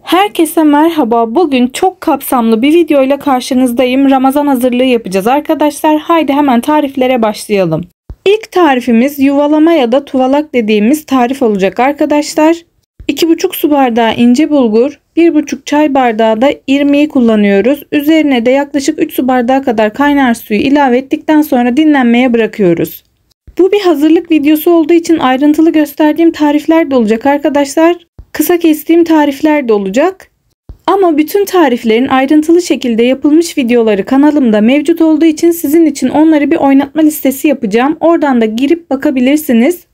Herkese merhaba. Bugün çok kapsamlı bir video ile karşınızdayım. Ramazan hazırlığı yapacağız arkadaşlar. Haydi hemen tariflere başlayalım. İlk tarifimiz yuvalama ya da tuvalak dediğimiz tarif olacak arkadaşlar. 2,5 su bardağı ince bulgur, 1,5 çay bardağı da irmiği kullanıyoruz. Üzerine de yaklaşık 3 su bardağı kadar kaynar suyu ilave ettikten sonra dinlenmeye bırakıyoruz. Bu bir hazırlık videosu olduğu için ayrıntılı gösterdiğim tarifler de olacak arkadaşlar. Kısa kestiğim tarifler de olacak. Ama bütün tariflerin ayrıntılı şekilde yapılmış videoları kanalımda mevcut olduğu için sizin için onları bir oynatma listesi yapacağım. Oradan da girip bakabilirsiniz.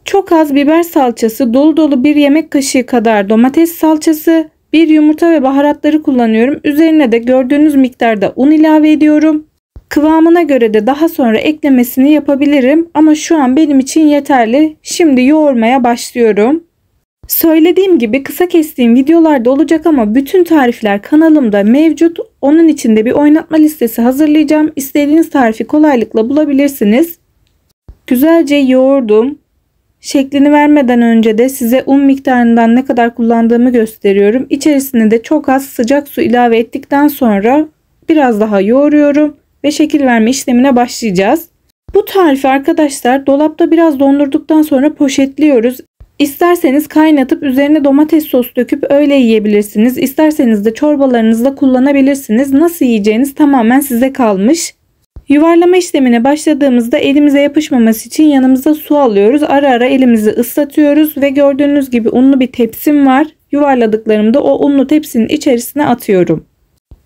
Çok az biber salçası, dolu dolu bir yemek kaşığı kadar domates salçası, bir yumurta ve baharatları kullanıyorum. Üzerine de gördüğünüz miktarda un ilave ediyorum. Kıvamına göre de daha sonra eklemesini yapabilirim ama şu an benim için yeterli. Şimdi yoğurmaya başlıyorum. Söylediğim gibi kısa kestiğim videolarda olacak ama bütün tarifler kanalımda mevcut. Onun için de bir oynatma listesi hazırlayacağım. İstediğiniz tarifi kolaylıkla bulabilirsiniz. Güzelce yoğurdum. Şeklini vermeden önce de size un miktarından ne kadar kullandığımı gösteriyorum. İçerisine de çok az sıcak su ilave ettikten sonra biraz daha yoğuruyorum ve şekil verme işlemine başlayacağız. Bu tarifi arkadaşlar dolapta biraz dondurduktan sonra poşetliyoruz. İsterseniz kaynatıp üzerine domates sos döküp öyle yiyebilirsiniz. İsterseniz de çorbalarınızda kullanabilirsiniz. Nasıl yiyeceğiniz tamamen size kalmış. Yuvarlama işlemine başladığımızda elimize yapışmaması için yanımıza su alıyoruz. Ara ara elimizi ıslatıyoruz ve gördüğünüz gibi unlu bir tepsim var. Yuvarladıklarımı da o unlu tepsinin içerisine atıyorum.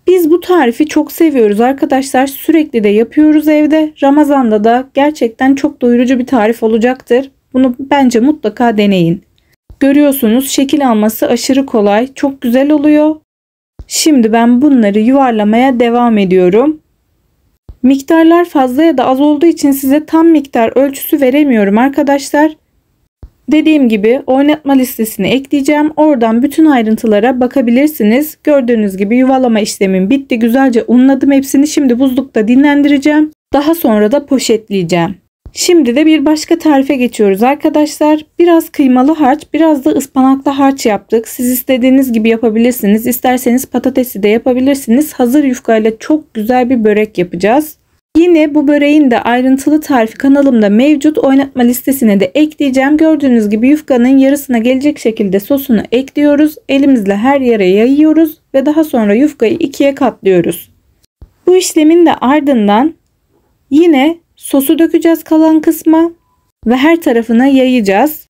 Biz bu tarifi çok seviyoruz arkadaşlar. Sürekli de yapıyoruz evde. Ramazan'da da gerçekten çok doyurucu bir tarif olacaktır. Bunu bence mutlaka deneyin. Görüyorsunuz şekil alması aşırı kolay. Çok güzel oluyor. Şimdi ben bunları yuvarlamaya devam ediyorum. Miktarlar fazla ya da az olduğu için size tam miktar ölçüsü veremiyorum arkadaşlar. Dediğim gibi oynatma listesine ekleyeceğim. Oradan bütün ayrıntılara bakabilirsiniz. Gördüğünüz gibi yuvalama işlemim bitti. Güzelce unladım hepsini. Şimdi buzlukta dinlendireceğim. Daha sonra da poşetleyeceğim. Şimdi de bir başka tarife geçiyoruz arkadaşlar. Biraz kıymalı harç, biraz da ıspanaklı harç yaptık. Siz istediğiniz gibi yapabilirsiniz. İsterseniz patatesi de yapabilirsiniz. Hazır yufkayla çok güzel bir börek yapacağız. Yine bu böreğin de ayrıntılı tarifi kanalımda mevcut. Oynatma listesine de ekleyeceğim. Gördüğünüz gibi yufkanın yarısına gelecek şekilde sosunu ekliyoruz. Elimizle her yere yayıyoruz ve daha sonra yufkayı ikiye katlıyoruz. Bu işlemin de ardından yine sosu dökeceğiz kalan kısma ve her tarafına yayacağız.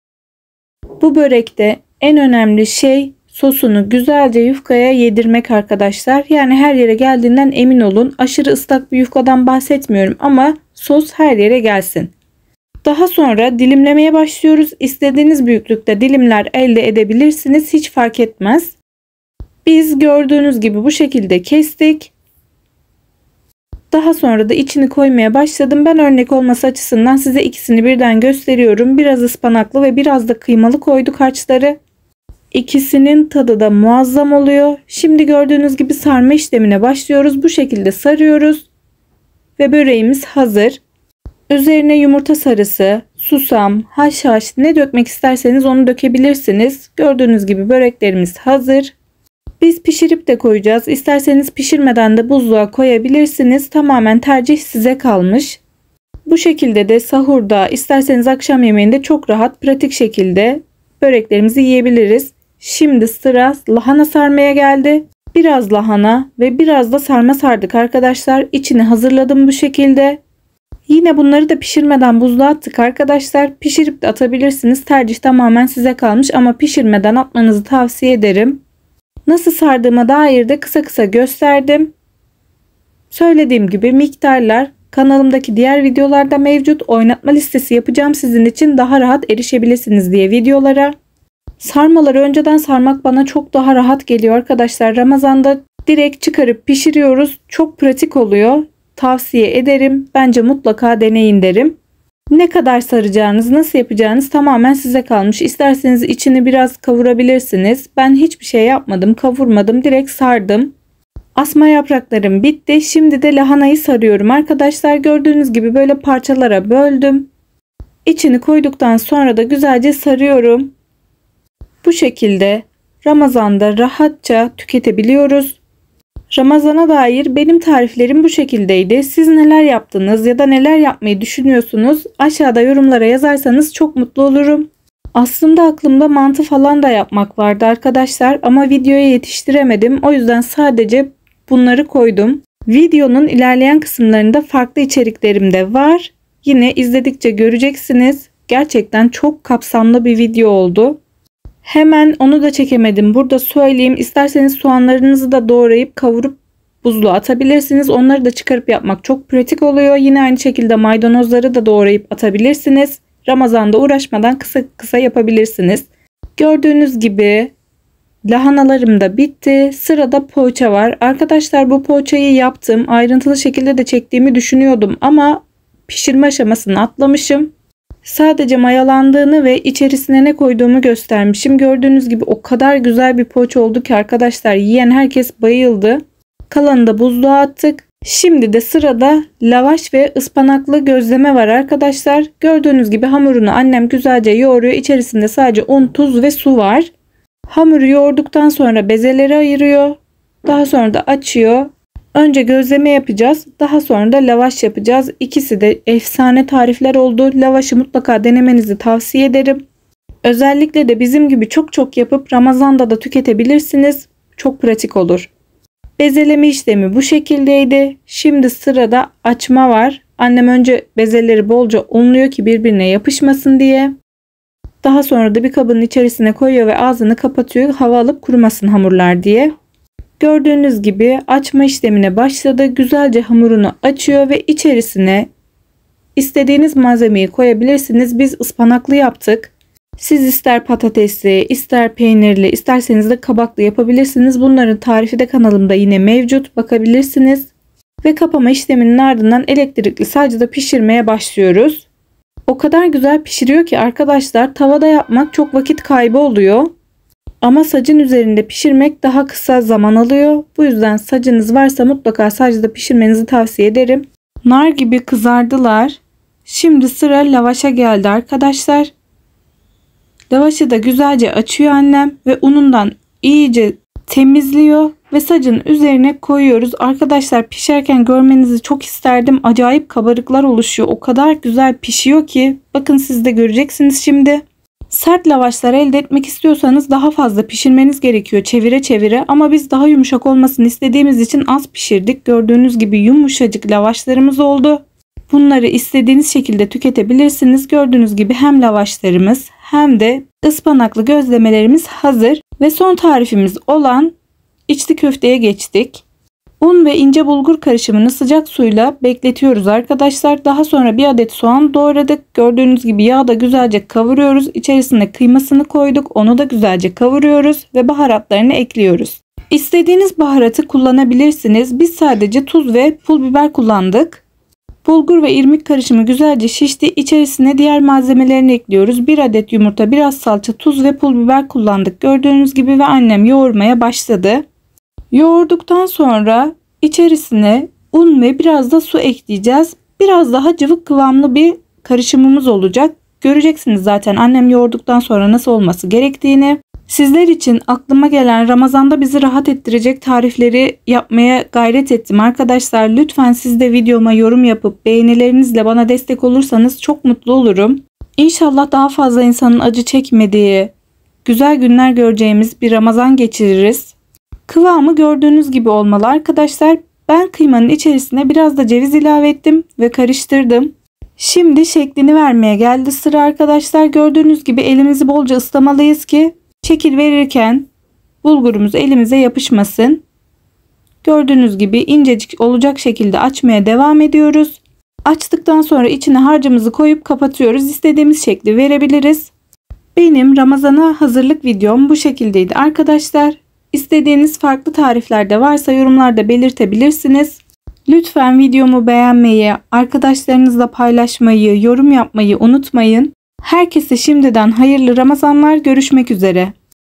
Bu börekte en önemli şey sosunu güzelce yufkaya yedirmek arkadaşlar. Yani her yere geldiğinden emin olun. Aşırı ıslak bir yufkadan bahsetmiyorum ama sos her yere gelsin. Daha sonra dilimlemeye başlıyoruz. İstediğiniz büyüklükte dilimler elde edebilirsiniz. Hiç fark etmez. Biz gördüğünüz gibi bu şekilde kestik. Daha sonra da içini koymaya başladım. Ben örnek olması açısından size ikisini birden gösteriyorum. Biraz ıspanaklı ve biraz da kıymalı koyduk harçları. İkisinin tadı da muazzam oluyor. Şimdi gördüğünüz gibi sarma işlemine başlıyoruz. Bu şekilde sarıyoruz. Ve böreğimiz hazır. Üzerine yumurta sarısı, susam, haşhaş ne dökmek isterseniz onu dökebilirsiniz. Gördüğünüz gibi böreklerimiz hazır. Biz pişirip de koyacağız. İsterseniz pişirmeden de buzluğa koyabilirsiniz. Tamamen tercih size kalmış. Bu şekilde de sahurda, isterseniz akşam yemeğinde çok rahat, pratik şekilde böreklerimizi yiyebiliriz. Şimdi sıra lahana sarmaya geldi. Biraz lahana ve biraz da sarma sardık arkadaşlar. İçini hazırladım bu şekilde. Yine bunları da pişirmeden buzluğa attık arkadaşlar. Pişirip de atabilirsiniz. Tercih tamamen size kalmış ama pişirmeden atmanızı tavsiye ederim. Nasıl sardığıma dair de kısa kısa gösterdim. Söylediğim gibi miktarlar kanalımdaki diğer videolarda mevcut. Oynatma listesi yapacağım sizin için daha rahat erişebilirsiniz diye videolara. Sarmaları önceden sarmak bana çok daha rahat geliyor arkadaşlar. Ramazan'da direkt çıkarıp pişiriyoruz. Çok pratik oluyor. Tavsiye ederim. Bence mutlaka deneyin derim. Ne kadar saracağınız, nasıl yapacağınız tamamen size kalmış. İsterseniz içini biraz kavurabilirsiniz. Ben hiçbir şey yapmadım, kavurmadım. Direkt sardım. Asma yapraklarım bitti. Şimdi de lahanayı sarıyorum arkadaşlar. Gördüğünüz gibi böyle parçalara böldüm. İçini koyduktan sonra da güzelce sarıyorum. Bu şekilde Ramazan'da rahatça tüketebiliyoruz. Ramazana dair benim tariflerim bu şekildeydi. Siz neler yaptınız ya da neler yapmayı düşünüyorsunuz? Aşağıda yorumlara yazarsanız çok mutlu olurum. Aslında aklımda mantı falan da yapmak vardı arkadaşlar ama videoya yetiştiremedim. O yüzden sadece bunları koydum. Videonun ilerleyen kısımlarında farklı içeriklerim de var. Yine izledikçe göreceksiniz. Gerçekten çok kapsamlı bir video oldu. Hemen onu da çekemedim. Burada söyleyeyim. İsterseniz soğanlarınızı da doğrayıp kavurup buzluğa atabilirsiniz. Onları da çıkarıp yapmak çok pratik oluyor. Yine aynı şekilde maydanozları da doğrayıp atabilirsiniz. Ramazan'da uğraşmadan kısa kısa yapabilirsiniz. Gördüğünüz gibi lahanalarım da bitti. Sırada poğaça var. Arkadaşlar bu poğaçayı yaptım. Ayrıntılı şekilde de çektiğimi düşünüyordum ama pişirme aşamasını atlamışım. Sadece mayalandığını ve içerisine ne koyduğumu göstermişim. Gördüğünüz gibi o kadar güzel bir poğaça oldu ki arkadaşlar, yiyen herkes bayıldı. Kalanını da buzluğa attık. Şimdi de sırada lavaş ve ıspanaklı gözleme var arkadaşlar. Gördüğünüz gibi hamurunu annem güzelce yoğuruyor. İçerisinde sadece un, tuz ve su var. Hamuru yoğurduktan sonra bezeleri ayırıyor. Daha sonra da açıyor. Önce gözleme yapacağız. Daha sonra da lavaş yapacağız. İkisi de efsane tarifler oldu. Lavaşı mutlaka denemenizi tavsiye ederim. Özellikle de bizim gibi çok yapıp Ramazan'da da tüketebilirsiniz. Çok pratik olur. Bezeleme işlemi bu şekildeydi. Şimdi sırada açma var. Annem önce bezeleri bolca unluyor ki birbirine yapışmasın diye. Daha sonra da bir kabın içerisine koyuyor ve ağzını kapatıyor. Hava alıp kurumasın hamurlar diye. Gördüğünüz gibi açma işlemine başladı. Güzelce hamurunu açıyor ve içerisine istediğiniz malzemeyi koyabilirsiniz. Biz ıspanaklı yaptık. Siz ister patatesli, ister peynirli, isterseniz de kabaklı yapabilirsiniz. Bunların tarifi de kanalımda yine mevcut. Bakabilirsiniz. Ve kapama işleminin ardından elektrikli sacda pişirmeye başlıyoruz. O kadar güzel pişiriyor ki arkadaşlar, tavada yapmak çok vakit kaybı oluyor. Ama sacın üzerinde pişirmek daha kısa zaman alıyor. Bu yüzden sacınız varsa mutlaka sacda pişirmenizi tavsiye ederim. Nar gibi kızardılar. Şimdi sıra lavaşa geldi arkadaşlar. Lavaşı da güzelce açıyor annem ve unundan iyice temizliyor ve sacın üzerine koyuyoruz. Arkadaşlar pişerken görmenizi çok isterdim. Acayip kabarıklar oluşuyor. O kadar güzel pişiyor ki bakın siz de göreceksiniz şimdi. Sert lavaşlar elde etmek istiyorsanız daha fazla pişirmeniz gerekiyor çevire çevire, ama biz daha yumuşak olmasını istediğimiz için az pişirdik. Gördüğünüz gibi yumuşacık lavaşlarımız oldu. Bunları istediğiniz şekilde tüketebilirsiniz. Gördüğünüz gibi hem lavaşlarımız hem de ıspanaklı gözlemelerimiz hazır ve son tarifimiz olan içli köfteye geçtik. Un ve ince bulgur karışımını sıcak suyla bekletiyoruz arkadaşlar. Daha sonra bir adet soğan doğradık. Gördüğünüz gibi yağda güzelce kavuruyoruz. İçerisine kıymasını koyduk. Onu da güzelce kavuruyoruz ve baharatlarını ekliyoruz. İstediğiniz baharatı kullanabilirsiniz. Biz sadece tuz ve pul biber kullandık. Bulgur ve irmik karışımı güzelce şişti. İçerisine diğer malzemelerini ekliyoruz. 1 adet yumurta, biraz salça, tuz ve pul biber kullandık. Gördüğünüz gibi ve annem yoğurmaya başladı. Yoğurduktan sonra içerisine un ve biraz da su ekleyeceğiz. Biraz daha cıvık kıvamlı bir karışımımız olacak. Göreceksiniz zaten annem yoğurduktan sonra nasıl olması gerektiğini. Sizler için aklıma gelen Ramazan'da bizi rahat ettirecek tarifleri yapmaya gayret ettim arkadaşlar. Lütfen siz de videoma yorum yapıp beğenilerinizle bana destek olursanız çok mutlu olurum. İnşallah daha fazla insanın acı çekmediği, güzel günler göreceğimiz bir Ramazan geçiririz. Kıvamı gördüğünüz gibi olmalı arkadaşlar. Ben kıymanın içerisine biraz da ceviz ilave ettim ve karıştırdım. Şimdi şeklini vermeye geldi sıra arkadaşlar. Gördüğünüz gibi elimizi bolca ıslamalıyız ki şekil verirken bulgurumuz elimize yapışmasın. Gördüğünüz gibi incecik olacak şekilde açmaya devam ediyoruz. Açtıktan sonra içine harcımızı koyup kapatıyoruz. İstediğimiz şekli verebiliriz. Benim Ramazan'a hazırlık videom bu şekildeydi arkadaşlar. İstediğiniz farklı tarifler de varsa yorumlarda belirtebilirsiniz. Lütfen videomu beğenmeyi, arkadaşlarınızla paylaşmayı, yorum yapmayı unutmayın. Herkese şimdiden hayırlı Ramazanlar, görüşmek üzere.